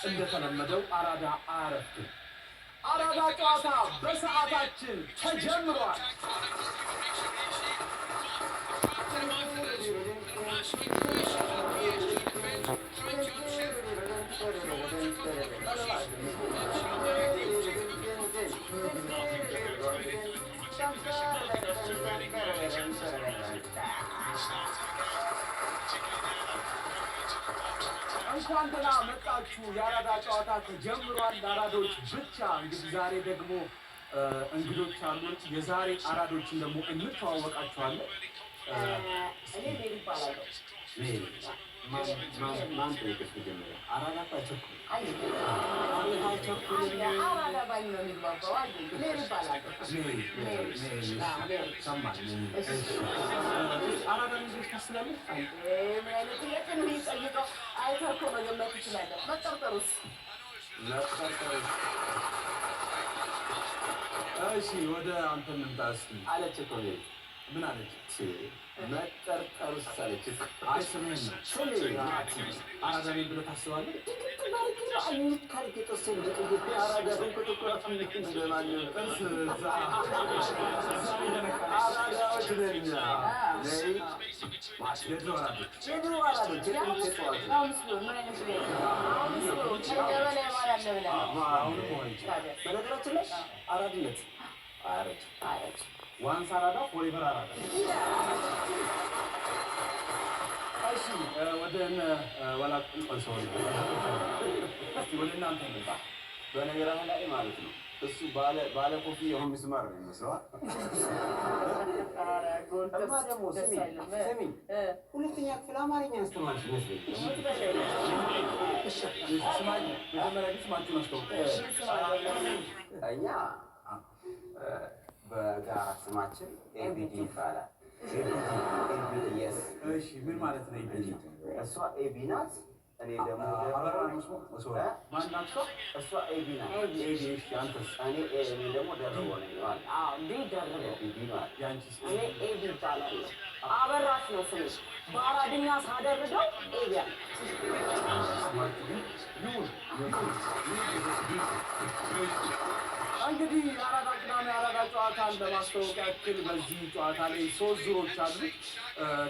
እንደተለመደው አራዳ አያረፍድም። አራዳ ጨዋታ በሰዓታችን ተጀምሯል። እንኳን ደህና መጣችሁ። የአራዳ ጨዋታ ተጀምሯል። አራዶች ብቻ እንግዲህ ዛሬ ደግሞ እንግዶች አሉን። የዛሬ አራዶችን ደግሞ እንተዋወቃቸዋለን። እኔ ሜሪ ይባላል። ማን ጠይቀሽ መጀመሪያ? አራዳ ታቸኩ አራዳ ባኝ ነው የሚባባው። ሜሪ ይባላል። አራዳ ልጆች ታስላለች። ምን አይነት ጥያቄ ነው የሚጠይቀው? አይተህ እኮ መገመት ትችላለህ። መጠርጠሩስ? እሺ ወደ አንተ እንምጣ እስኪ። አለች እኮ ምን አለች? መጠርጠሩስ አለች። አይ ስምህን ነው። አራዳ ነኝ ብለህ ታስባለህ? በነገራችን ላይ አራድነት አያረጅ ዋንስ አራዳ ፎሬቨር አራዳ። እሺ ወደ ወላቁ ቆንሶል ወደ እናንተ እንምጣ። በነገራችን ላይ ማለት ነው እሱ ባለ ኮፊ የሆነ ምስማር ነው የሚመስለው። ስሚ ሁለተኛ ክፍል አማርኛ አስተማሪሽ ይመስለኛል። መጀመሪያ ግን ስማችሁን አስተውቁ። እኛ በጋራ ስማችን ኤቢዲ ይባላል። ኤቢዲስ። እሺ ምን ማለት ነው ኤቢዲ? እሷ ኤቢ ናት፣ እኔ ደግሞ ማናት? እሷ ኤቢ ናት። ኤቢ። እሺ አንተስ? እኔ ደግሞ ደርቦ ነኝ ማለት ደርቦ ኤቢ ማለት። ያንቺስ? እኔ ኤቢ ይባላለሁ። አበራሽ ነው ስሜ። በአራድኛ ሳደርገው ኤቢ አለ። እንግዲህ የአራዳ ቅዳሜ የአራዳ ጨዋታን ለማስተዋወቅ ያክል በዚህ ጨዋታ ላይ 3 ዙሮች አሉ።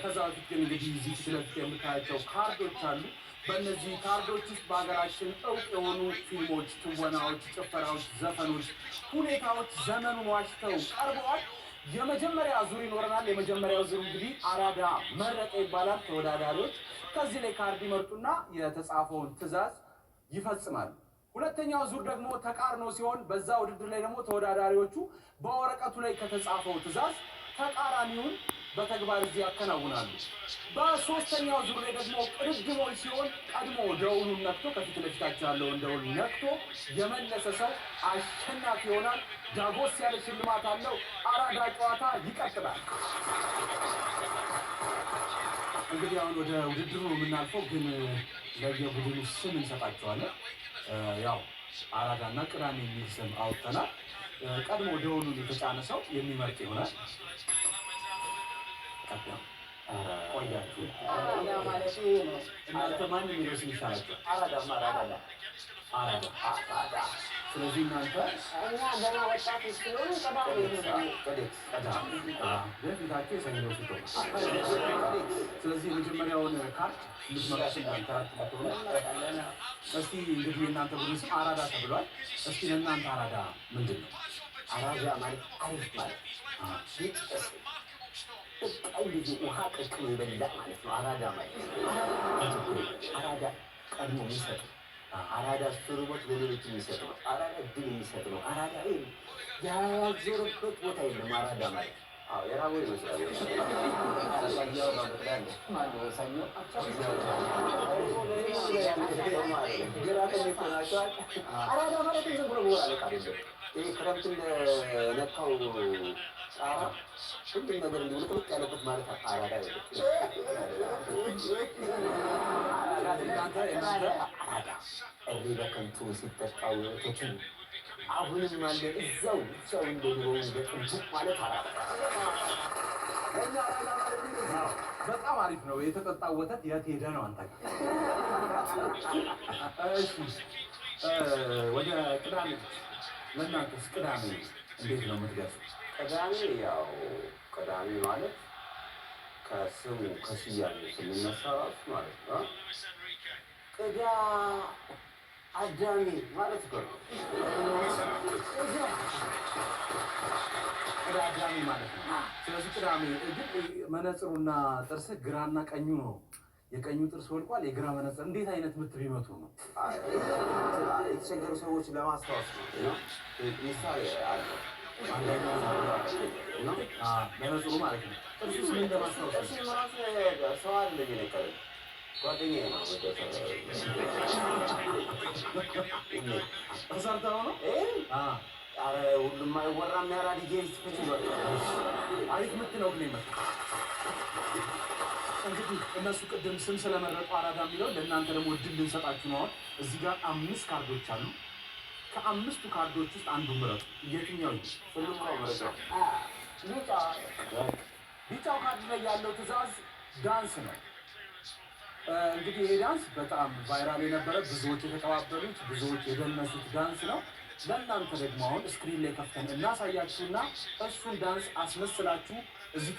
ከዛ በፊት ግን እንግዲህ እዚህ ፊት ለፊት የምታያቸው ካርዶች አሉ። በእነዚህ ካርዶች ውስጥ በሀገራችን እውቅ የሆኑ ፊልሞች፣ ትወናዎች፣ ጭፈራዎች፣ ዘፈኖች፣ ሁኔታዎች ዘመኑን ዋሽተው ቀርበዋል። የመጀመሪያ ዙር ይኖረናል። የመጀመሪያው ዙር እንግዲህ አራዳ መረጠ ይባላል። ተወዳዳሪዎች ከዚህ ላይ ካርድ ይመርጡና የተጻፈውን ትዕዛዝ ይፈጽማሉ። ሁለተኛው ዙር ደግሞ ተቃርኖ ሲሆን በዛ ውድድር ላይ ደግሞ ተወዳዳሪዎቹ በወረቀቱ ላይ ከተጻፈው ትዕዛዝ ተቃራኒውን በተግባር እዚህ ያከናውናሉ። በሶስተኛው ዙር ላይ ደግሞ ቅድድሞች ሲሆን ቀድሞ ደውሉን ነክቶ ከፊት ለፊታቸው ያለውን ደውል ነክቶ የመለሰ ሰው አሸናፊ ይሆናል። ዳጎስ ያለ ሽልማት አለው። አራዳ ጨዋታ ይቀጥላል። እንግዲህ አሁን ወደ ውድድሩ ነው የምናልፈው፣ ግን ለየቡድኑ ስም እንሰጣቸዋለን። ያው አራዳና ቅዳሜ የሚል ስም አውጥተናል። ቀድሞ ደውሉን የተጫነ ሰው የሚመርጥ ይሆናል። ቆያችሁ እናንተ ማን የሚለው ስም ይሻላችሁ? አራዳ። ስለዚህ እናንተ እኛ ገና ወጣቶች ስለሆኑ ፊታቸው የሰኞ ፊቶ። ስለዚህ የመጀመሪያውን ካርድ ልትመረጡ እናንተ ሆነ። እስቲ እንግዲህ የእናንተ ቡድን አራዳ ተብሏል። እስቲ ለእናንተ አራዳ ምንድን ነው? አራዳ ማለት አሪፍ ማለት ልጅ ውሃ ቀቅሎ የበላ ማለት ነው። አራዳ ማለት አራዳ ቀድሞ የሚሰጥ አራዳ ስሩቦት ለሌሎች የሚሰጥ ነው። አራዳ እድል የሚሰጥ ነው። አራዳ ያዞረበት ቦታ የለም። አራዳ ማለት የራቦ ይመስላል። አራዳ ማለት ዝም ብሎ መሆን አለቃ አይደለም። ይህ ክረምት እንደነካው ጣራ ሁሉም ነገር እንዲውልቅልቅ ያለበት ማለት አራዳ አይደለም። አራዳ እሪ በከንቱ ሲጠጣው ወተቱ አሁንም አለ እዛው እንደሆነ በጥንቱ ማለት አራዳ። በጣም አሪፍ ነው። የተጠጣው ወተት የት ሄደ ነው አንተ ጋር? ወደ ቅዳሜ ለእናንተስ ቅዳሜ እንዴት ነው የምትገልጹት? ቅዳሜ ያው ቅዳሜ ማለት ከስሙ ከስያሜው ስንነሳ ራሱ ማለት ነው ቅዳ አዳሚ ማለት ነው። ቅዳሜ ማለት ነው። ስለዚህ ቅዳሜ ግን መነጽሩና ጥርስህ ግራና ቀኙ ነው። የቀኙ ጥርስ ወልቋል፣ የግራ መነጽር እንዴት አይነት ምት ቢመቱ ነው? የተቸገሩ ሰዎች ለማስታወስ ነው። ምሳሌ አለ መነጽሩ ማለት ነው። ጥርሱስ ምን ለማስታወስ ነው? ሰው አለ የነገረኝ ጓደኛዬ ነው። ተሰርተው ነው። ኧረ ሁሉም አይወራም። ያራድዬ ስፍት አሪፍ ምት ነው ግን ይመጣ። እንግዲህ እነሱ ቅድም ስም ስለመረጡ አራዳ የሚለው ለእናንተ ደግሞ እድል ልንሰጣችሁ ነው። እዚህ ጋር 5 ካርዶች አሉ። ከ5ቱ ካርዶች ውስጥ አንዱ ምረጡ። የትኛው ቢጫው ካርድ ላይ ያለው ትዕዛዝ ዳንስ ነው። እንግዲህ ይሄ ዳንስ በጣም ቫይራል የነበረ ብዙዎች የተቀባበሉት ብዙዎች የደነሱት ዳንስ ነው። ለእናንተ ደግሞ አሁን ስክሪን ላይ ከፍተን እናሳያችሁና እሱን ዳንስ አስመስላችሁ እዚህ